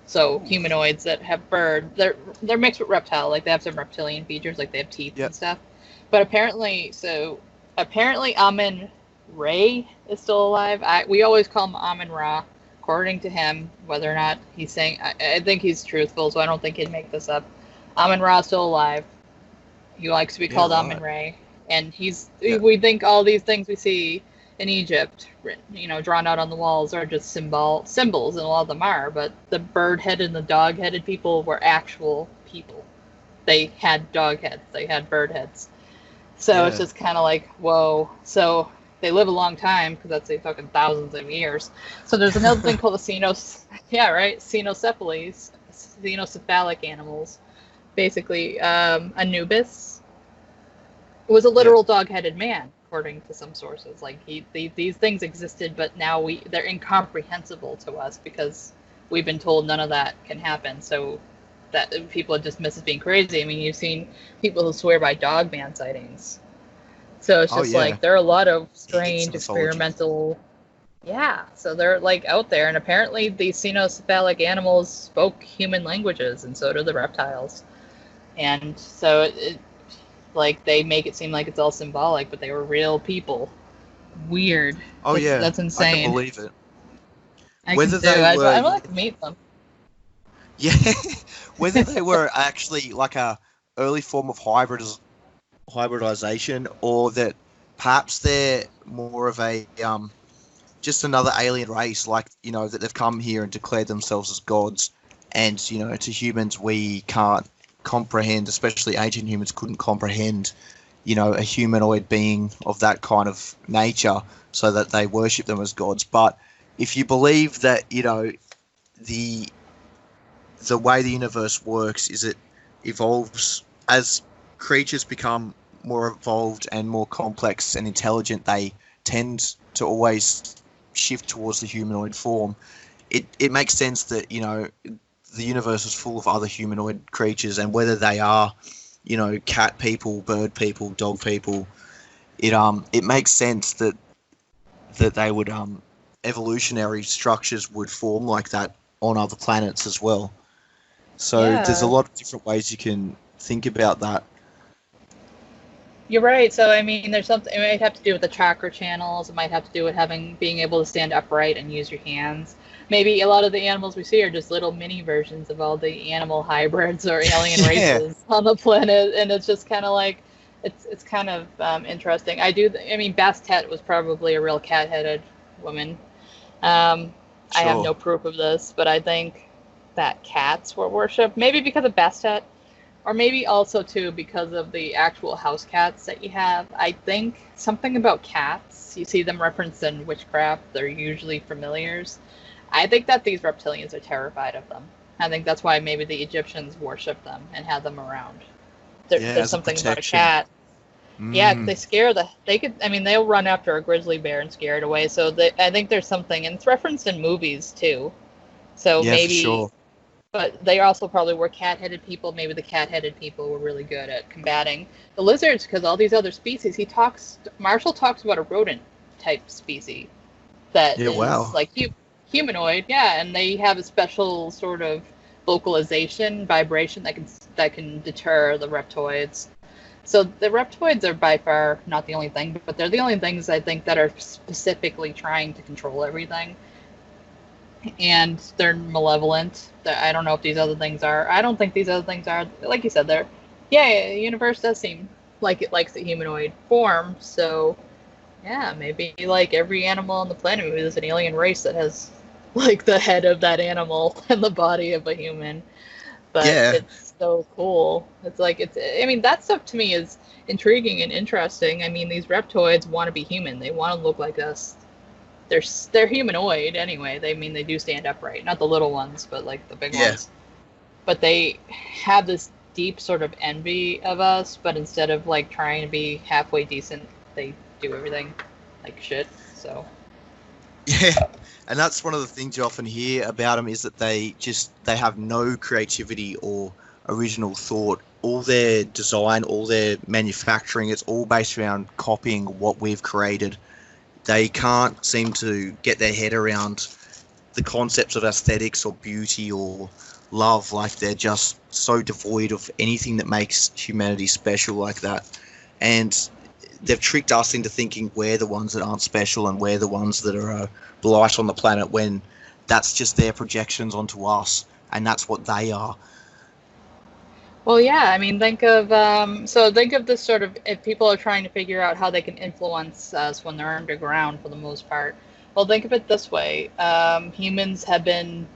So humanoids that have bird. They're mixed with reptile. Like they have some reptilian features, like they have teeth Yep. and stuff. But apparently Amun Ray is still alive. We always call him Amun Ra. According to him, whether or not he's saying, I think he's truthful, so I don't think he'd make this up. Amun Ra is still alive. He likes to be called right. Amun Ray, and Yeah. we think all these things we see in Egypt, drawn out on the walls, are just symbols, and a lot of them are. But the bird-headed and the dog-headed people were actual people. They had dog heads. They had bird heads. So it's Yeah. just kind of like, whoa. So they live a long time because that's fucking thousands of years. So there's another thing called the cenocephalic animals. Basically, Anubis was a literal dog-headed man, according to some sources. Like these things existed, but now they're incomprehensible to us because we've been told none of that can happen. So that people dismiss as being crazy. I mean, you've seen people who swear by dog man sightings. So it's just like there are a lot of strange experimental. Yeah, so they're out there, and apparently these cenocephalic animals spoke human languages, and so do the reptiles. And so they make it seem like it's all symbolic, but they were real people. Weird. Oh yeah, that's insane. I can believe it. I'd like to meet them. Yeah, whether they were actually like a early form of hybridization, or that perhaps they're more of a just another alien race, that they've come here and declared themselves as gods, and to humans we can't comprehend, especially ancient humans couldn't comprehend, a humanoid being of that kind of nature, so that they worship them as gods. But if you believe that, the way the universe works is it evolves as creatures become more evolved and more complex and intelligent, they tend to always shift towards the humanoid form. It makes sense that, the universe is full of other humanoid creatures, and whether they are, cat people, bird people, dog people, it makes sense that they would evolutionary structures would form like that on other planets as well. So there's a Yeah. lot of different ways you can think about that. You're right. So I mean, there's something. It might have to do with the chakra channels. It might have to do with being able to stand upright and use your hands. Maybe a lot of the animals we see are just little mini versions of all the animal hybrids or alien Yeah. races on the planet, and it's just kind of like, it's kind of interesting. I mean, Bastet was probably a real cat-headed woman. I have Sure. no proof of this, but I think that cats were worshipped, maybe because of Bastet. Or maybe also too because of the actual house cats that you have. I think something about cats, you see them referenced in witchcraft, they're usually familiars. I think that these reptilians are terrified of them. I think that's why maybe the Egyptians worshipped them and had them around. Yeah, There's as a something about a protection. cat. Yeah, 'cause Mm. they I mean, they'll run after a grizzly bear and scare it away. So I think there's something, and it's referenced in movies too. So Yeah, for maybe, sure. but they also probably were cat-headed people. Maybe the cat-headed people were really good at combating the lizards because all these other species. Marshall talks about a rodent type species that Yeah, is wow. like humanoid, yeah, and they have a special sort of vocalization, vibration that can deter the reptoids. So the reptoids are by far not the only thing, but they're the only things I think that are specifically trying to control everything, and they're malevolent. I don't know if these other things are. I don't think these other things are. Like you said, they're. Yeah, the universe does seem like it likes a humanoid form. So yeah, maybe like every animal on the planet, maybe there's an alien race that has like the head of that animal and the body of a human. But Yeah. it's so cool. It's like it's. I mean, that stuff to me is intriguing and interesting. I mean, these reptoids want to be human. They want to look like us. They're humanoid anyway. They do stand upright, not the little ones, but like the big Yeah. ones. But they have this deep sort of envy of us. But instead of like trying to be halfway decent, they do everything like shit. So Yeah. And that's one of the things you often hear about them is that they have no creativity or original thought. All their design, all their manufacturing, it's all based around copying what we've created. They can't seem to get their head around the concepts of aesthetics or beauty or love. Like they're just so devoid of anything that makes humanity special like that. And they've tricked us into thinking we're the ones that aren't special and we're the ones that are a blight on the planet when that's just their projections onto us and that's what they are. well, yeah. I mean, think of this sort of if people are trying to figure out how they can influence us when they're underground for the most part. Well, think of it this way: humans have been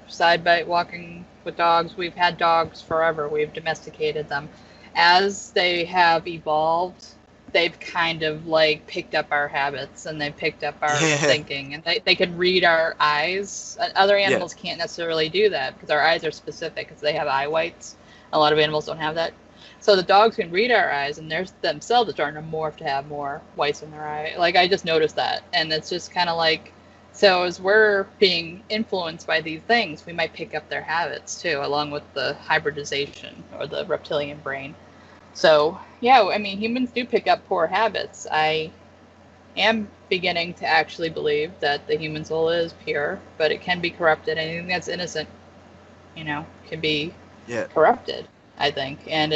side by walking with dogs. We've had dogs forever. We've domesticated them. As they have evolved, they've kind of like picked up our habits and they've picked up our Yeah, thinking, and they can read our eyes. Other yeah, animals can't necessarily do that because our eyes are specific because they have eye whites. A lot of animals don't have that. So the dogs can read our eyes, and they're themselves are starting to morph to have more whites in their eye. Like I just noticed that, and it's just kind of like, so as we're being influenced by these things, we might pick up their habits too, along with the hybridization or the reptilian brain. So yeah, I mean humans do pick up poor habits. I am beginning to actually believe that the human soul is pure, but it can be corrupted. Anything that's innocent, can be yeah, corrupted, I think. And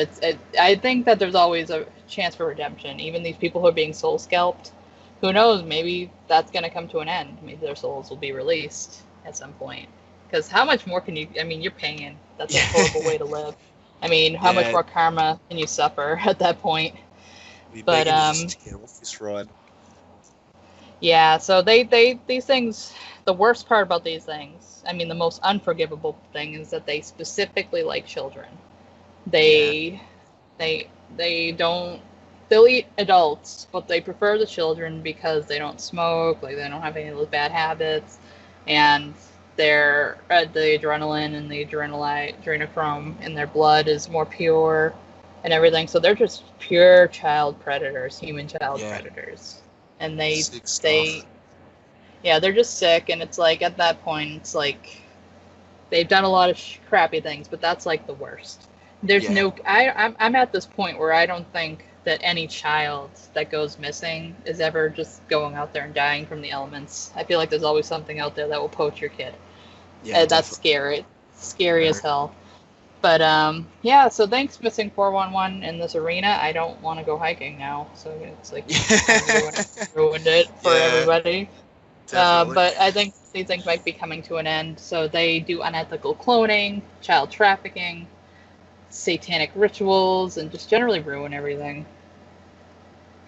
I think that there's always a chance for redemption. Even these people who are being soul scalped, who knows, maybe that's going to come to an end. Maybe their souls will be released at some point. Because how much more can you, I mean, you're paying. That's a horrible way to live. I mean, how much yeah. more karma can you suffer at that point? We're But begging to just get off this ride. yeah, so these things, the worst part about these things, I mean, the most unforgivable thing is that they specifically like children. Yeah, They they don't, they'll eat adults, but they prefer the children because they don't smoke, like they don't have any of those bad habits, and the adrenaline and the adrenochrome in their blood is more pure and everything. So they're just pure child predators, human child yeah. predators. And Sick they stuff. yeah, they're just sick, and it's like at that point it's like they've done a lot of crappy things, but that's like the worst. There's Yeah. no. I'm at this point where I don't think that any child that goes missing is ever just going out there and dying from the elements. I feel like there's always something out there that will poach your kid. Yeah, That's definitely. scary as hell. But yeah. So thanks, missing 411 in this arena. I don't want to go hiking now. So it's like ruined it for Yeah, everybody. definitely. But I think these things might be coming to an end. So they do unethical cloning, child trafficking, satanic rituals, and just generally ruin everything.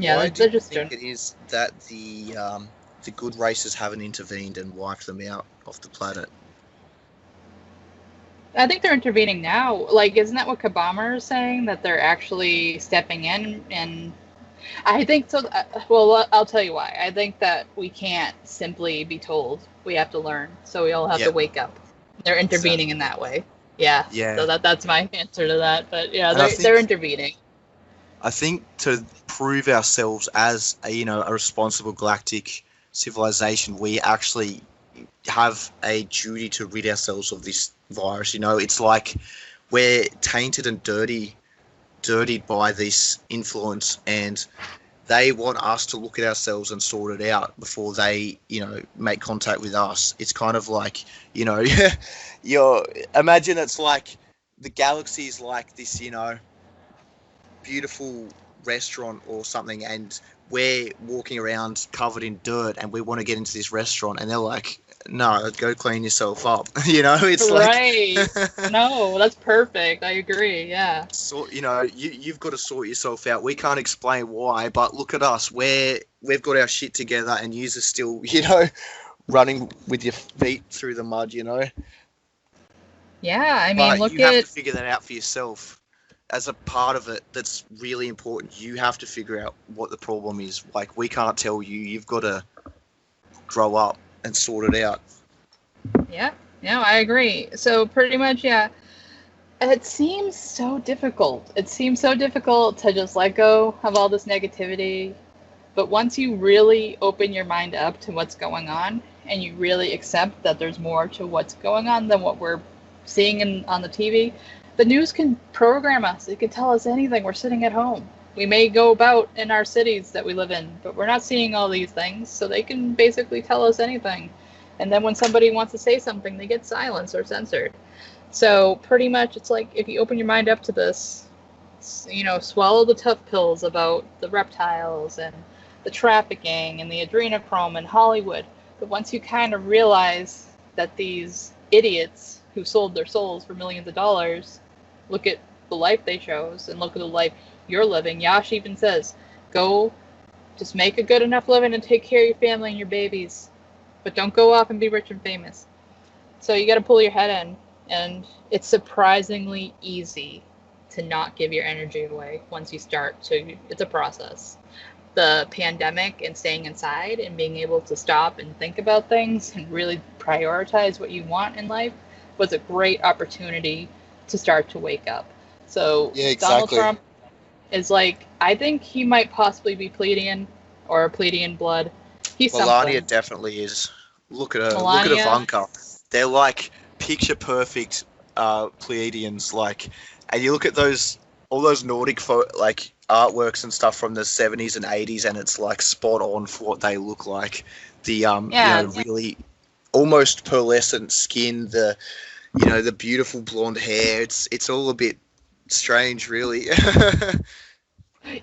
Yeah, Why do they're you just think it is that the good races haven't intervened and wiped them out off the planet? I think they're intervening now. Like, isn't that what Kabama is saying? That they're actually stepping in, and I think so. Well, I'll tell you why. I think that we can't simply be told. We have to learn. So we all have to Yep. wake up. They're intervening in that way. Yeah. Yeah. So that's my answer to that. But yeah, And I they're think- intervening. I think to prove ourselves as a responsible galactic civilization, we actually have a duty to rid ourselves of this virus. It's like we're tainted and dirtied by this influence, and they want us to look at ourselves and sort it out before they, make contact with us. It's kind of like, imagine it's like the galaxy is like this, beautiful restaurant or something, and we're walking around covered in dirt, and we want to get into this restaurant, and they're like, no, go clean yourself up. It's Right. like No, that's perfect. I agree. Yeah. so you've got to sort yourself out. We can't explain why, but look at us. We've got our shit together, and yous are still running with your feet through the mud. Yeah. I mean, But look you have at. to figure that out for yourself. As a part of it, that's really important. You have to figure out what the problem is. Like, we can't tell you. You've got to grow up and sort it out. Yeah. No, I agree. So pretty much, yeah. It seems so difficult. It seems so difficult to just let go of all this negativity. But once you really open your mind up to what's going on, and you really accept that there's more to what's going on than what we're seeing on the TV, the news can program us. It can tell us anything. We're sitting at home. We may go about in our cities that we live in, but we're not seeing all these things. So they can basically tell us anything. And then when somebody wants to say something, they get silenced or censored. So pretty much it's like if you open your mind up to this, swallow the tough pills about the reptiles and the trafficking and the adrenochrome and Hollywood. But once you kind of realize that these idiots who sold their souls for millions of dollars look at the life they chose and look at the life you're living. Yash even says, go just make a good enough living and take care of your family and your babies. But don't go off and be rich and famous. So you got to pull your head in. And it's surprisingly easy to not give your energy away once you start to. It's a process. The pandemic and staying inside and being able to stop and think about things and really prioritize what you want in life was a great opportunity to start to wake up. So Yeah, Donald exactly. Trump is like, I think he might possibly be Pleiadian or Pleiadian blood. He's Melania something. definitely is. Look at her. Melania. Look at Ivanka. They're like picture perfect Pleiadians. Like, and you look at all those Nordic artworks and stuff from the 70s and 80s, and it's like spot on for what they look like. The really almost pearlescent skin, the beautiful blonde hair. It's all a bit strange, really.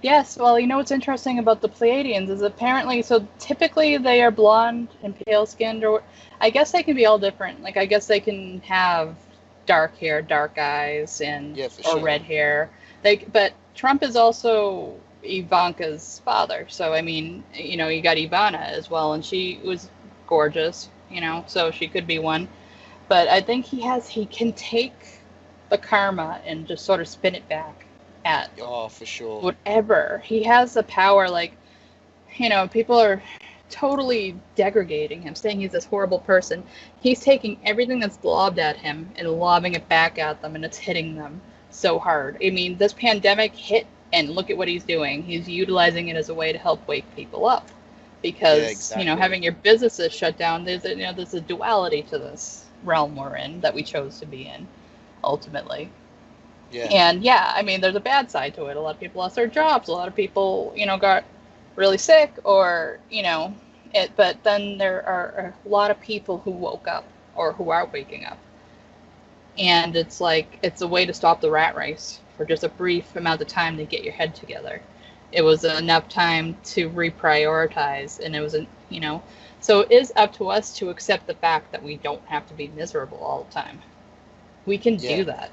Yes, well, what's interesting about the Pleiadians is apparently, so typically they are blonde and pale skinned, or I guess they can be all different. Like, I guess they can have dark hair, dark eyes, and Yeah, for or sure. red hair. But Trump is also Ivanka's father, so I mean, you got Ivana as well, and she was gorgeous, so she could be one. But I think he can take the karma and just sort of spin it back at For sure. whatever. He has the power, people are totally degrading him, saying he's this horrible person. He's taking everything that's lobbed at him and lobbing it back at them, and it's hitting them so hard. I mean, this pandemic hit, and look at what he's doing. He's utilizing it as a way to help wake people up. Because, exactly. Having your businesses shut down, there's a duality to this realm we're in that we chose to be in, ultimately. Yeah. And yeah, I mean, there's a bad side to it. A lot of people lost their jobs. A lot of people, got really sick, or it. But then there are a lot of people who woke up, or who are waking up, and it's like it's a way to stop the rat race for just a brief amount of time to get your head together. It was enough time to reprioritize, and it was So it is up to us to accept the fact that we don't have to be miserable all the time. We can do that.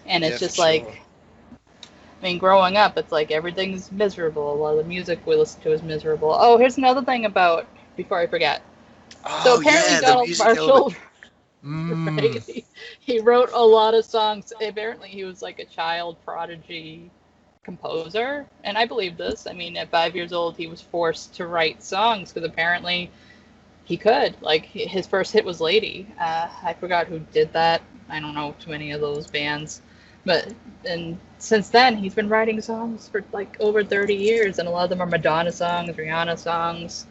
And it's just like, sure. I mean, growing up, it's like everything's miserable. A lot of the music we listen to is miserable. Oh, here's another thing before I forget. So apparently Donald Marshall, right? He wrote a lot of songs. Apparently he was like a child prodigy composer, and I believe this. I mean, at 5 years old, he was forced to write songs because apparently he could. Like, his first hit was Lady. I forgot who did that. I don't know too many of those bands. And since then, he's been writing songs for like over 30 years, and a lot of them are Madonna songs, Rihanna songs.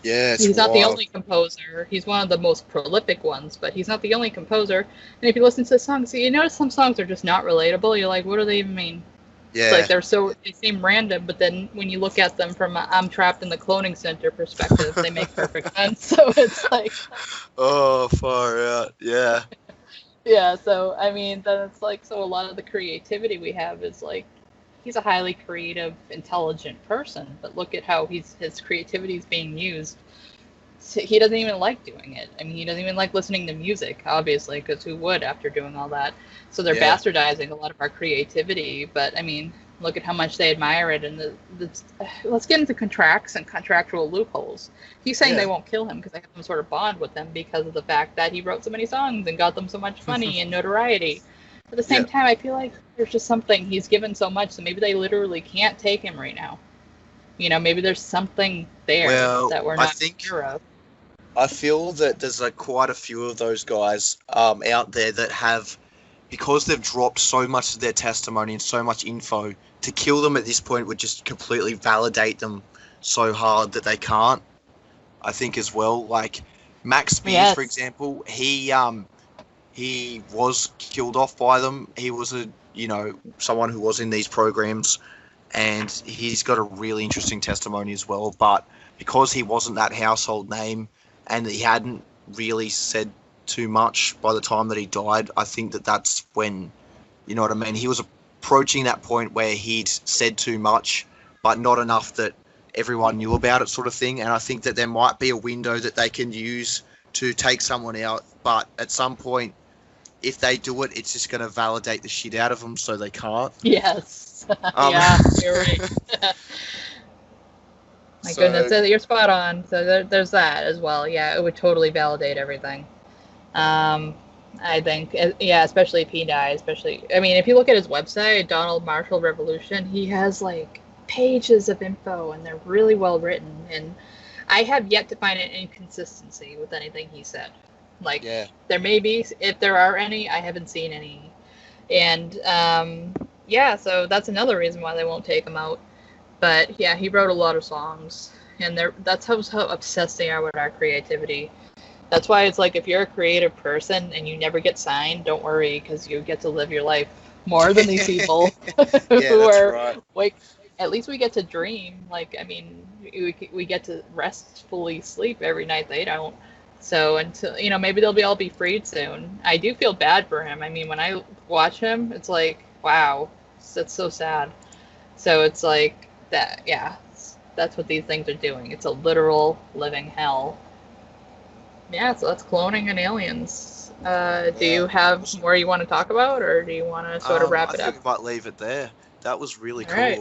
Yeah, he's not the only composer. He's one of the most prolific ones, but he's not the only composer. And if you listen to the songs, you notice some songs are just not relatable. You're like, what do they even mean? Yeah. It's like they seem random, but then when you look at them from a I'm trapped in the cloning center perspective, they make perfect sense. So it's like, oh, far out. Yeah. Yeah, so I mean, that's like, so a lot of the creativity we have is like, he's a highly creative, intelligent person, but look at how his creativity is being used. He doesn't even like doing it. I mean, he doesn't even like listening to music, obviously, because who would after doing all that? So they're bastardizing a lot of our creativity, but I mean, look at how much they admire it. And let's get into contracts and contractual loopholes. He's saying they won't kill him because they have some sort of bond with him because of the fact that he wrote so many songs and got them so much money and notoriety. At the same time, I feel like there's just something, he's given so much, so maybe they literally can't take him right now. Maybe there's something there that we're not sure of. I feel that there's like quite a few of those guys out there that have, because they've dropped so much of their testimony and so much info, to kill them at this point would just completely validate them so hard that they can't. I think as well, like Max Spears, for example, he was killed off by them. He was someone who was in these programs, and he's got a really interesting testimony as well. But because he wasn't that household name, and he hadn't really said too much by the time that he died, I think that's when, you know what I mean? He was approaching that point where he'd said too much, but not enough that everyone knew about it, sort of thing. And I think that there might be a window that they can use to take someone out, but at some point, if they do it, it's just going to validate the shit out of them, so they can't. Yes. Yeah, you're right. My goodness, you're spot on. So there's that as well. Yeah, it would totally validate everything. I think, especially if he dies. I mean, if you look at his website, Donald Marshall Revolution, he has like pages of info, and they're really well written. And I have yet to find an inconsistency with anything he said. Like, there may be, if there are any, I haven't seen any. And so that's another reason why they won't take him out. But yeah, he wrote a lot of songs, and that's how obsessed they are with our creativity. That's why it's like, if you're a creative person and you never get signed, don't worry, because you get to live your life more than these people who are like, at least we get to dream. Like, I mean, we get to restfully sleep every night. They don't. So until, maybe they'll all be freed soon. I do feel bad for him. I mean, when I watch him, it's like, wow, that's so sad. So it's like that, that's what these things are doing. It's a literal living hell. Yeah, so that's cloning and aliens. Do you have more you want to talk about, or do you want to sort of wrap it up? I think we might leave it there. That was really cool. Right.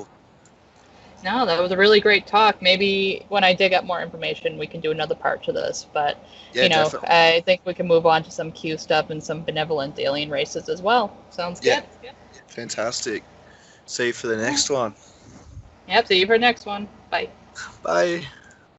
No, that was a really great talk. Maybe when I dig up more information, we can do another part to this. But, definitely. I think we can move on to some Q stuff and some benevolent alien races as well. Sounds good. Fantastic. See you for the next one. Yep, see you for the next one. Bye. Bye.